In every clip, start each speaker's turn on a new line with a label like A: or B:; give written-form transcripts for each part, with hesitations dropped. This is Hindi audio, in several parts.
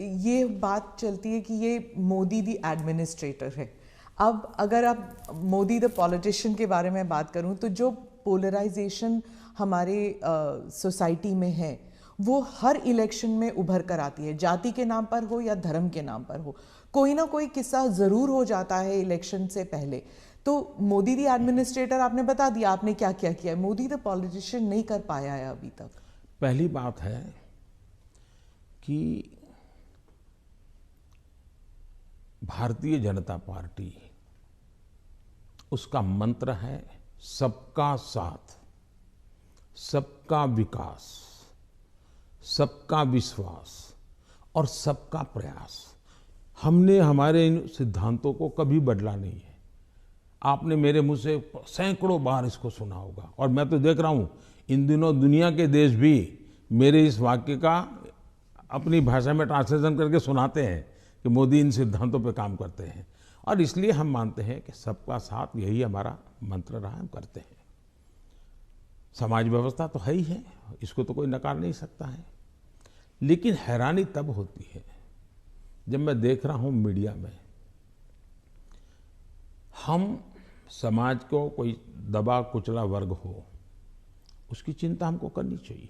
A: ये बात चलती है कि ये मोदी दी एडमिनिस्ट्रेटर है। अब अगर आप मोदी द पॉलिटिशियन के बारे में बात करूं तो जो पोलराइजेशन हमारे सोसाइटी में है वो हर इलेक्शन में उभर कर आती है, जाति के नाम पर हो या धर्म के नाम पर हो। कोई ना कोई किस्सा ज़रूर हो जाता है इलेक्शन से पहले। तो मोदी दी एडमिनिस्ट्रेटर आपने बता दिया आपने क्या क्या किया है, मोदी द पॉलिटिशियन नहीं कर पाया है अभी तक।
B: पहली बात है कि भारतीय जनता पार्टी, उसका मंत्र है सबका साथ, सबका विकास, सबका विश्वास और सबका प्रयास। हमने हमारे इन सिद्धांतों को कभी बदला नहीं है। आपने मेरे मुंह से सैकड़ों बार इसको सुना होगा और मैं तो देख रहा हूं इन दिनों दुनिया के देश भी मेरे इस वाक्य का अपनी भाषा में ट्रांसलेशन करके सुनाते हैं कि मोदी इन सिद्धांतों पे काम करते हैं। और इसलिए हम मानते हैं कि सबका साथ यही हमारा मंत्र रहा, हम करते हैं। समाज व्यवस्था तो है ही है, इसको तो कोई नकार नहीं सकता है। लेकिन हैरानी तब होती है जब मैं देख रहा हूं मीडिया में हम समाज को कोई दबा कुचला वर्ग हो उसकी चिंता हमको करनी चाहिए,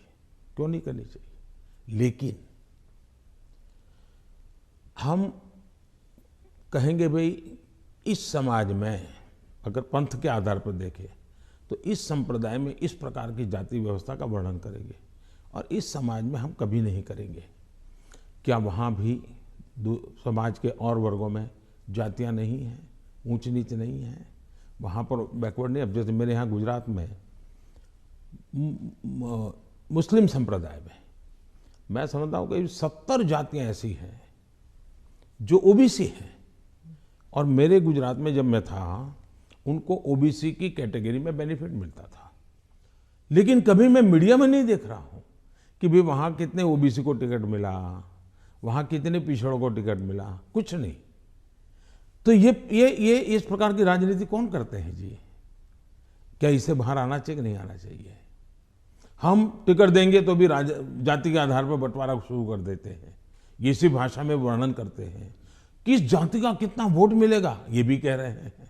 B: क्यों नहीं करनी चाहिए। लेकिन हम कहेंगे भाई इस समाज में अगर पंथ के आधार पर देखें तो इस संप्रदाय में इस प्रकार की जाति व्यवस्था का वर्णन करेंगे और इस समाज में हम कभी नहीं करेंगे। क्या वहाँ भी समाज के और वर्गों में जातियाँ नहीं हैं, ऊंच नीच नहीं है, वहाँ पर बैकवर्ड नहीं। अब जैसे मेरे यहाँ गुजरात में मुस्लिम संप्रदाय में मैं समझता हूँ कि 70 जातियाँ ऐसी हैं जो ओबीसी हैं और मेरे गुजरात में जब मैं था उनको ओबीसी की कैटेगरी में बेनिफिट मिलता था। लेकिन कभी मैं मीडिया में नहीं देख रहा हूँ कि भाई वहाँ कितने ओबीसी को टिकट मिला, वहाँ कितने पिछड़ों को टिकट मिला, कुछ नहीं। तो ये इस प्रकार की राजनीति कौन करते हैं जी? क्या इससे बाहर आना चाहिए कि नहीं आना चाहिए? हम टिकट देंगे तो भी जाति के आधार पर बंटवारा शुरू कर देते हैं, ये इसी भाषा में वर्णन करते हैं। किस जाति का कितना वोट मिलेगा ये भी कह रहे हैं।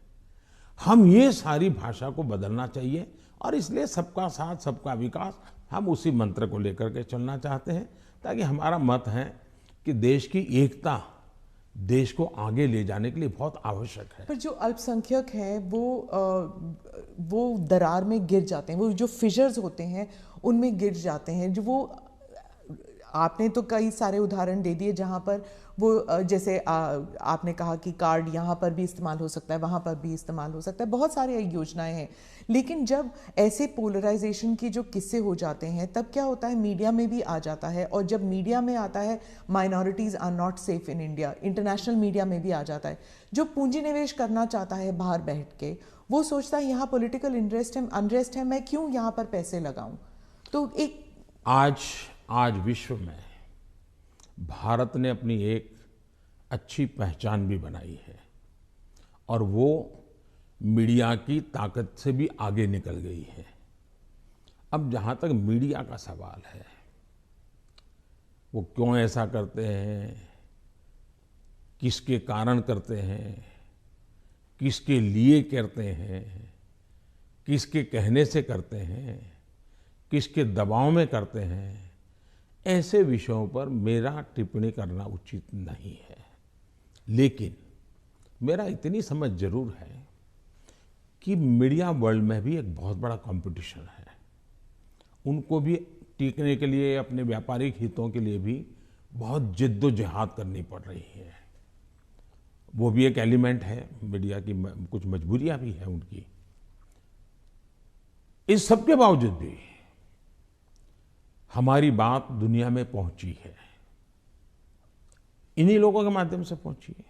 B: हम ये सारी भाषा को बदलना चाहिए और इसलिए सबका साथ सबका विकास हम उसी मंत्र को लेकर के चलना चाहते हैं, ताकि हमारा मत है कि देश की एकता देश को आगे ले जाने के लिए बहुत आवश्यक है।
A: पर जो अल्पसंख्यक हैं वो दरार में गिर जाते हैं, वो जो फिशर्स होते हैं उनमें गिर जाते हैं। जो वो आपने तो कई सारे उदाहरण दे दिए जहाँ पर वो जैसे आपने कहा कि कार्ड यहाँ पर भी इस्तेमाल हो सकता है, वहाँ पर भी इस्तेमाल हो सकता है, बहुत सारी योजनाएं हैं। लेकिन जब ऐसे पोलराइजेशन के जो किस्से हो जाते हैं तब क्या होता है, मीडिया में भी आ जाता है। और जब मीडिया में आता है minorities are not safe in India, international media में भी आ जाता है। जो पूंजी निवेश करना चाहता है बाहर बैठ के वो सोचता है यहाँ पॉलिटिकल अनरेस्ट है, मैं क्यों यहाँ पर पैसे लगाऊं। तो एक
B: आज विश्व में भारत ने अपनी एक अच्छी पहचान भी बनाई है और वो मीडिया की ताकत से भी आगे निकल गई है। अब जहाँ तक मीडिया का सवाल है, वो क्यों ऐसा करते हैं, किसके कारण करते हैं, किसके लिए करते हैं, किसके कहने से करते हैं, किसके दबाव में करते हैं, ऐसे विषयों पर मेरा टिप्पणी करना उचित नहीं है। लेकिन मेरा इतनी समझ जरूर है कि मीडिया वर्ल्ड में भी एक बहुत बड़ा कंपटीशन है। उनको भी टिकने के लिए, अपने व्यापारिक हितों के लिए भी बहुत जिद्दोजहद करनी पड़ रही है। वो भी एक एलिमेंट है मीडिया की, कुछ मजबूरियां भी है उनकी। इस सब के बावजूद भी हमारी बात दुनिया में पहुंची है, इन्हीं लोगों के माध्यम से पहुंची है,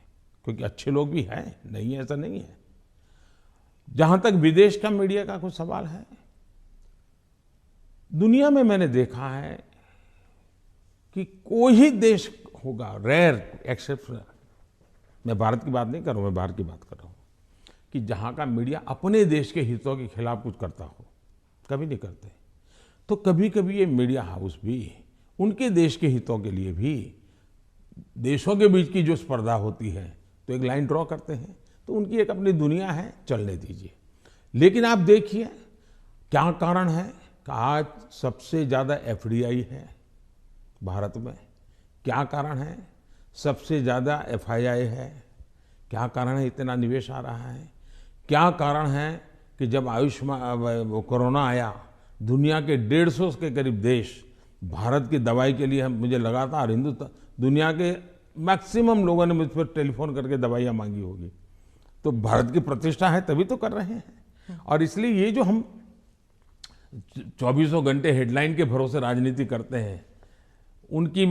B: क्योंकि अच्छे लोग भी हैं, नहीं ऐसा नहीं है। जहां तक विदेश का मीडिया का कुछ सवाल है, दुनिया में मैंने देखा है कि कोई ही देश होगा, रेयर एक्सेप्शन, मैं भारत की बात नहीं कर रहा हूं, मैं बाहर की बात कर रहा हूं, कि जहां का मीडिया अपने देश के हितों के खिलाफ कुछ करता हो, कभी नहीं करते। तो कभी कभी ये मीडिया हाउस भी उनके देश के हितों के लिए भी देशों के बीच की जो स्पर्धा होती है तो एक लाइन ड्रॉ करते हैं, तो उनकी एक अपनी दुनिया है, चलने दीजिए। लेकिन आप देखिए क्या कारण है कि आज सबसे ज़्यादा एफडीआई है भारत में। क्या कारण है? सबसे ज़्यादा एफआईआई है। क्या कारण है इतना निवेश आ रहा है? क्या कारण है कि जब आयुष्मान कोरोना आया, दुनिया के 150 के करीब देश भारत की दवाई के लिए, मुझे लगातार हिंदुस्तान, दुनिया के मैक्सिमम लोगों ने मुझ पर टेलीफोन करके दवाइयाँ मांगी होगी। तो भारत की प्रतिष्ठा है तभी तो कर रहे हैं। और इसलिए ये जो हम 24 घंटे हेडलाइन के भरोसे राजनीति करते हैं, उनकी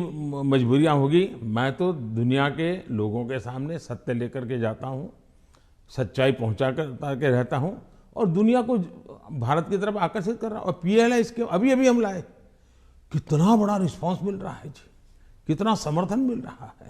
B: मजबूरियां होगी। मैं तो दुनिया के लोगों के सामने सत्य लेकर के जाता हूँ, सच्चाई पहुँचा के रहता हूँ और दुनिया को भारत की तरफ आकर्षित कर रहा हूँ। और पीएलआई स्कीम अभी अभी हम लाए, कितना बड़ा रिस्पांस मिल रहा है जी, कितना समर्थन मिल रहा है।